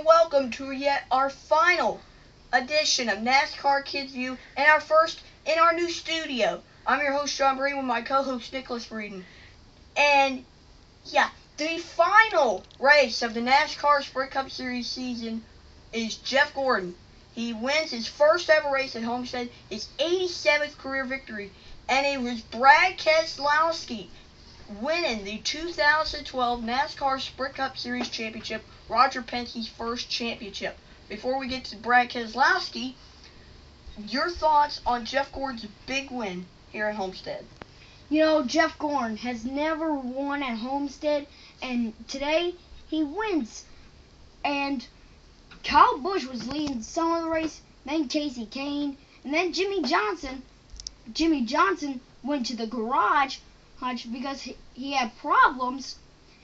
and welcome to yet our final edition of NASCAR Kids View and our first in our new studio. I'm your host John Breeden with my co-host Nicholas Breeden. And yeah, the final race of the NASCAR Sprint Cup Series season is Jeff Gordon. He wins his first ever race at Homestead, his 87th career victory, and it was Brad Keselowski winning the 2012 NASCAR Sprint Cup Series Championship, Roger Penske's first championship. Before we get to Brad Keselowski, your thoughts on Jeff Gordon's big win here at Homestead? You know, Jeff Gordon has never won at Homestead, and today he wins. And Kyle Busch was leading some of the race, then Casey Kane, and then Jimmy Johnson. Jimmy Johnson went to the garage because he had problems,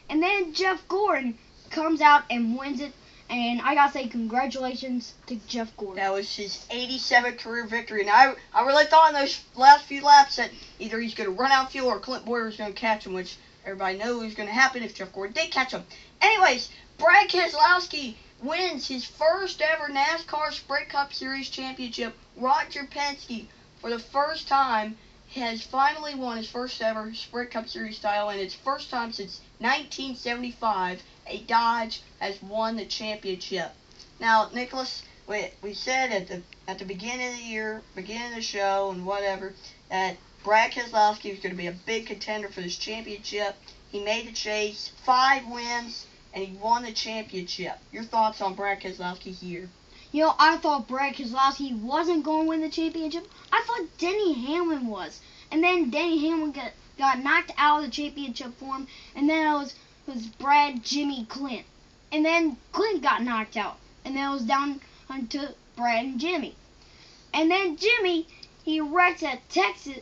and then Jeff Gordon comes out and wins it, and I gotta say congratulations to Jeff Gordon. That was his 87th career victory, and I really thought in those last few laps that either he's going to run out of fuel or Clint Boyer was going to catch him, which everybody knew was going to happen if Jeff Gordon did catch him. Anyways, Brad Keselowski wins his first ever NASCAR Sprint Cup Series championship. Roger Penske, for the first time, has finally won his first ever Sprint Cup Series title, and it's first time since 1975 a Dodge has won the championship. Now, Nicholas, we said at the beginning of the year, beginning of the show, and whatever, that Brad Keselowski was going to be a big contender for this championship. He made the chase, 5 wins, and he won the championship. Your thoughts on Brad Keselowski here? You know, I thought Brad Keselowski wasn't going to win the championship. I thought Denny Hamlin was. And then Denny Hamlin got knocked out of the championship for him. And then it was Brad, Jimmy, Clint. And then Clint got knocked out. And then it was down to Brad and Jimmy. And then Jimmy, he wins at Texas,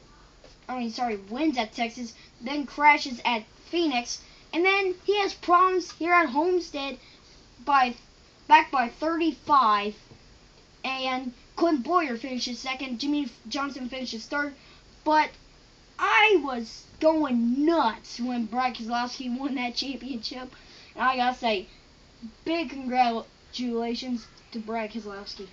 then crashes at Phoenix. And then he has problems here at Homestead back by 35, and Clint Boyer finishes second, Jimmy Johnson finishes third, but I was going nuts when Brad Keselowski won that championship, and I gotta say, big congratulations to Brad Keselowski.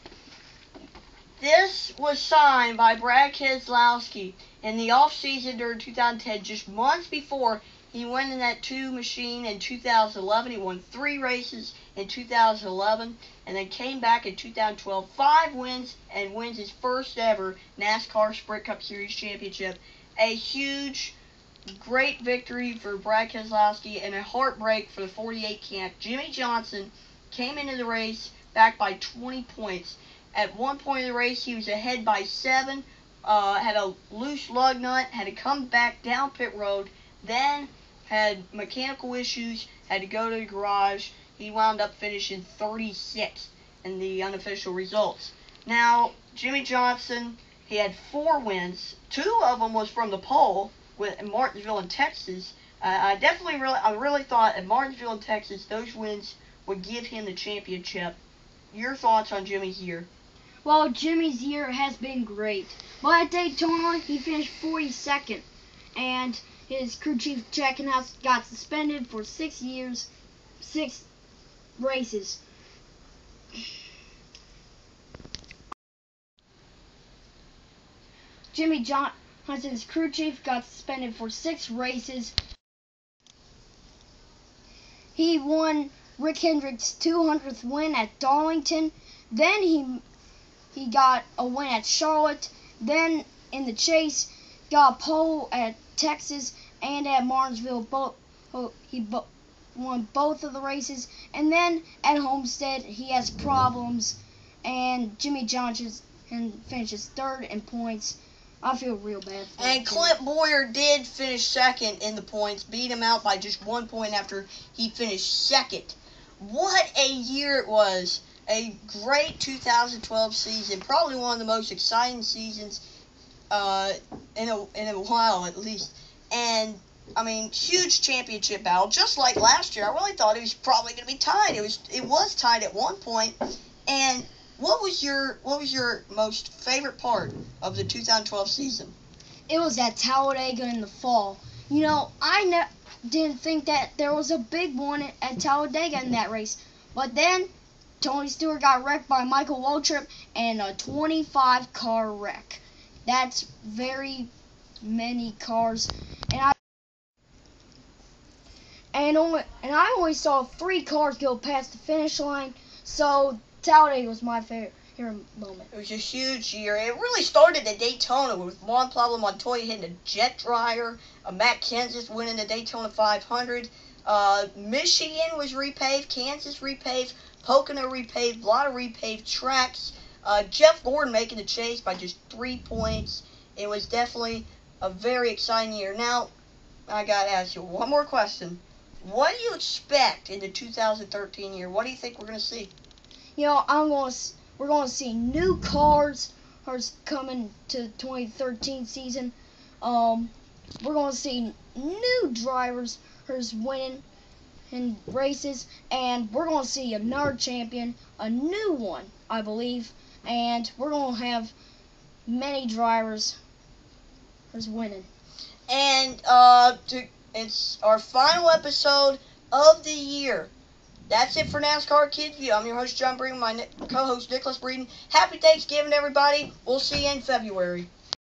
This was signed by Brad Keselowski in the off-season during 2010, just months before he went in that 2 machine in 2011. He won 3 races in 2011 and then came back in 2012, 5 wins, and wins his first ever NASCAR Sprint Cup Series championship. A huge, great victory for Brad Keselowski and a heartbreak for the 48 camp. Jimmy Johnson came into the race back by 20 points. At one point in the race, he was ahead by 7, had a loose lug nut, had to come back down pit road, then had mechanical issues, had to go to the garage. He wound up finishing 36th in the unofficial results. Now, Jimmy Johnson, he had 4 wins. 2 of them was from the pole in Martinsville in Texas. I really thought at Martinsville in Texas, those wins would give him the championship. Your thoughts on Jimmy here? Well, Jimmy's year has been great. But at Daytona, he finished 42nd. And his crew chief Checkenhouse got suspended for 6 years, 6 races. Jimmy Johnson's crew chief got suspended for 6 races. He won Rick Hendrick's 200th win at Darlington. Then he got a win at Charlotte. Then in the chase, got a pole at Texas and at Martinsville. He won both of the races. And then at Homestead, he has problems. And Jimmy Johnson finishes 3rd in points. I feel real bad for him. And Clint Boyer did finish 2nd in the points, beat him out by just 1 point after he finished 2nd. What a year it was. A great 2012 season, probably one of the most exciting seasons in a while at least. And I mean, huge championship battle, just like last year. I really thought it was probably going to be tied. It was tied at one point. And what was your most favorite part of the 2012 season? It was at Talladega in the fall. You know, I didn't think that there was a big one at Talladega in that race. But then Tony Stewart got wrecked by Michael Waltrip in a 25-car wreck. That's very many cars, and I only saw 3 cars go past the finish line. So Talladega was my favorite moment. It was a huge year. It really started at Daytona with Juan Pablo Montoya hitting a jet dryer, Matt Kenseth winning the Daytona 500. Michigan was repaved, Kansas repaved, Pocono repaved, a lot of repaved tracks. Jeff Gordon making the chase by just 3 points. It was definitely a very exciting year. Now, I got to ask you one more question. What do you expect in the 2013 year? What do you think we're going to see? You know, we're going to see new cars coming to the 2013 season. We're going to see new drivers who's winning in races, and we're going to see another champion, a new one, I believe, and we're going to have many drivers who's winning. And it's our final episode of the year. That's it for NASCAR Kids View. I'm your host, John Breeden, my co-host, Nicholas Breeden. Happy Thanksgiving, everybody. We'll see you in February.